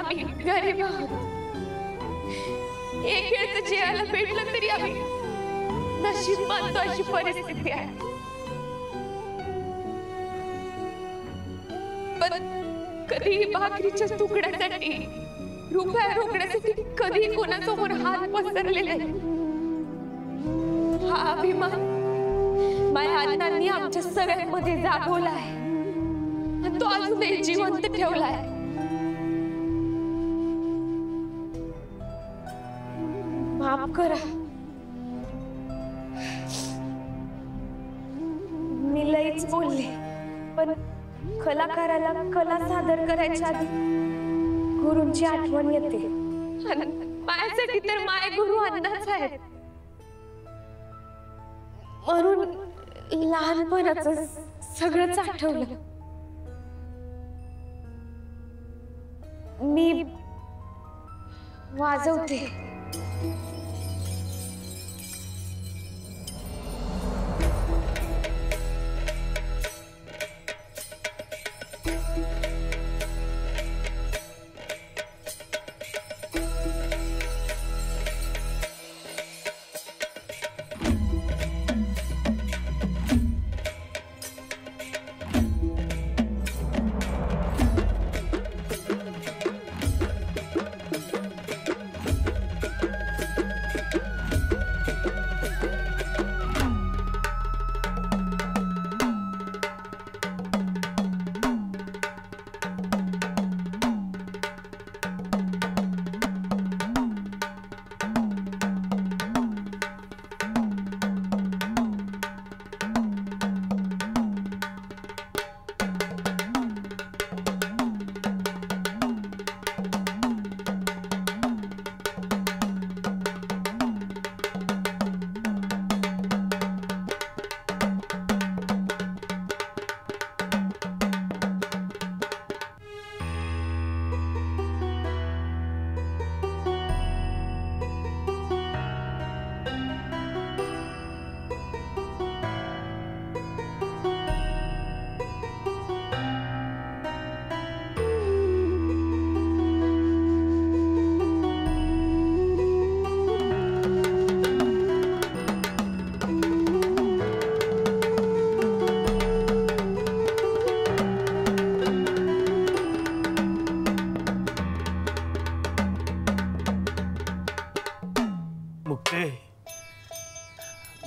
आम्ही गरीब आहोत. एक वेळचं जेवायला भेटलं तरी आम्ही नशीब मानतो अशी परिस्थिती आहे. पण कधी भाकरीच्या तुकड्यासाठी रुपया रोखण्यासाठी कधी कोणासमोर हात पसरले नाही. हा अभिमान माझ्या अण्णांनी आमच्या सगळ्यांमध्ये जागवला आहे. तो अजूनही जिवंत ठेवलाय. माफ करा, मी लईच बोलले. पण कलाकाराला कला सादर करायच्या आधी गुरूंची आठवण येते. माझ्यासाठी तर माय गुरु अण्णाच आहेत. म्हणून लहानपणाचं सगळंच आठवलं. मी वाजवते.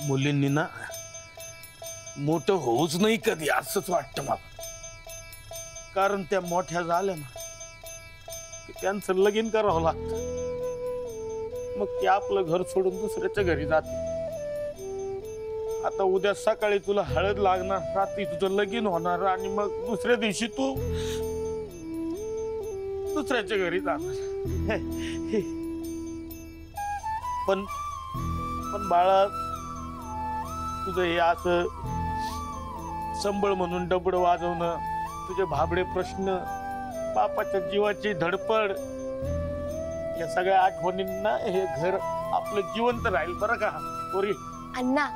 मुलींनी ना मोठं होऊच नाही कधी असंच वाटतं मला. कारण त्या मोठ्या झाल्या ना की त्यांचं लगीन करावं लागतं. मग ते आपलं घर सोडून दुसऱ्याच्या घरी जाते. आता उद्या सकाळी तुला हळद लागणार, रात्री तुझं लगीन होणार आणि मग दुसऱ्या दिवशी तू दुसऱ्याच्या घरी जाणार. पण बाळा तुझं हे असं संबळ म्हणून डबड वाजवणं, तुझे भाबडे प्रश्न, बापाच्या जीवाची धडपड, या सगळ्या आठवणींना हे घर आपलं जिवंत राहील बरं का पोरी. अण्णा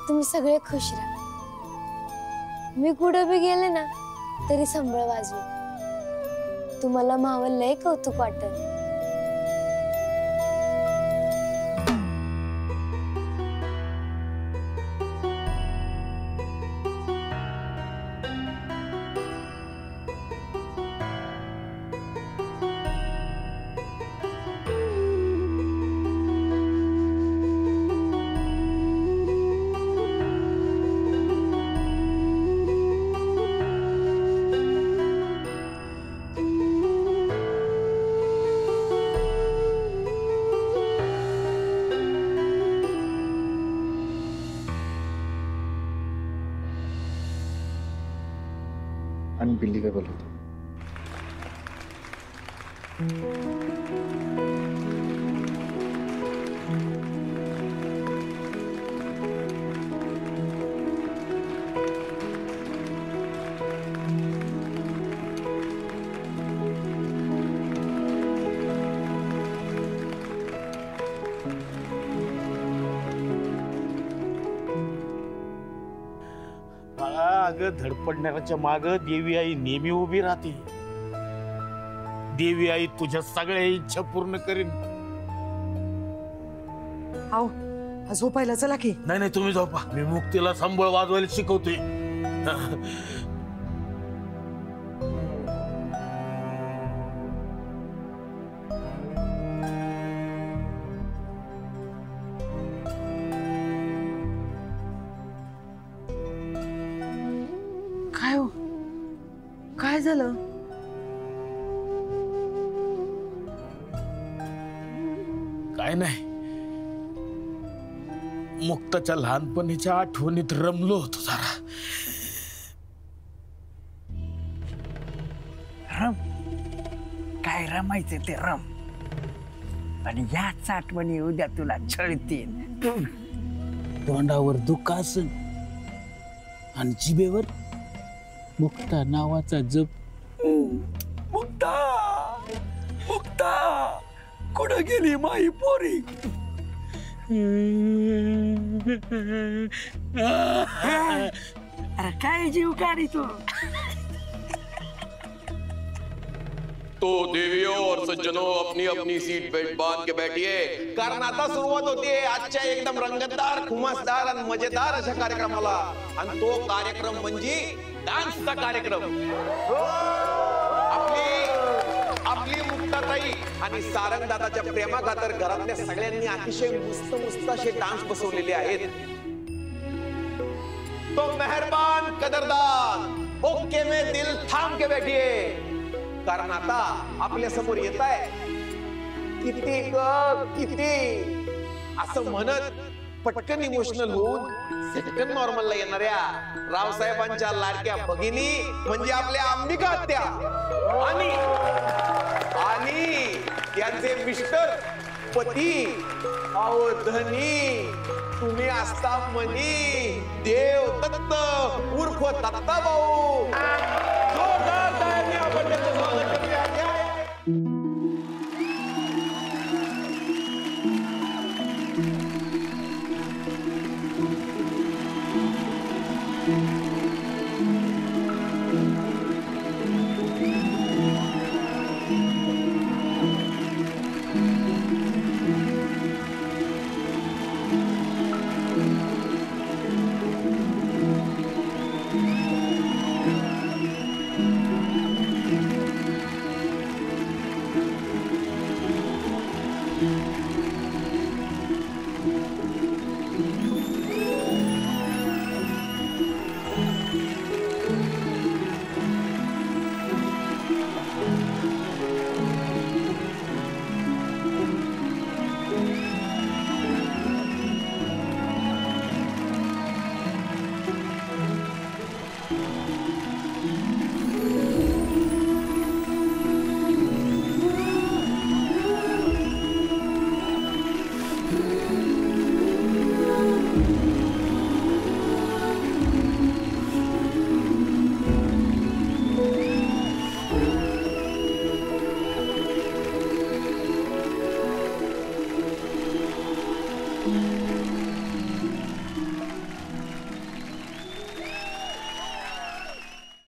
तुम्ही सगळे खुश राहा. मी कुठं बी गेले ना तरी संबळ वाजवे. तुम्हाला मावं लय कौतुक वाटत. आणि बिल्ली काय बोलत? अगं धडपडणाऱ्याच्या माग देवी आई नेहमी उभी राहते. देवी आई तुझ्या सगळ्या इच्छा पूर्ण करीन. आओ झोपायला चला की. नाही नाही तुम्ही झोपा, मी मुक्तीला संबळ वाजवायला शिकवतोय. काय हो, काय झालं? काय नाही, मुक्ताच्या लहानपणीच्या आठवणीत रमलो होतो जरा. रम काय रमायचं ते रम, आणि याच आठवणी उद्या तुला छळतील. तोंडावर दुःख असेल आणि जिभेवर मुक्ता नावाचा जप. मुक्ता मुक्ता कुठं गेली माई पोरी? अरे काय जीव काढी तू? तो देवियों और सज्जनों अपनी अपनी सीट बेल्ट बांध के बैठिए, कारण आता सुरुवात होतीये आजच्या एकदम रंगतदार, खुमासदार आणि मजेदार अशा कार्यक्रमाला. आणि तो कार्यक्रम म्हणजे डान्सचा कार्यक्रम. आपली मुक्ताताई आणि सारंग दादाच्या प्रेमाखातर घरातल्या सगळ्यांनी अतिशय मस्त मस्त असे डान्स बसवलेले आहेत. तो मेहरबान कदरदान ओके में दिल थांब के बैठिए, कारण आता आपल्या समोर येत आहे किती असं म्हणत पटकन इमोशनल होऊन सेकंड नॉर्मलला येणाऱ्या रावसाहेबांच्या लाडक्या भगिनी म्हणजे आपल्या अंबिका आत्या आणि त्यांचे मिस्टर पती धनी तुम्ही असता मनी देव दत्त उर्फ दत्ता भाऊ. जोरदार टाळ्यांनी आपण त्यांचं स्वागत करूया.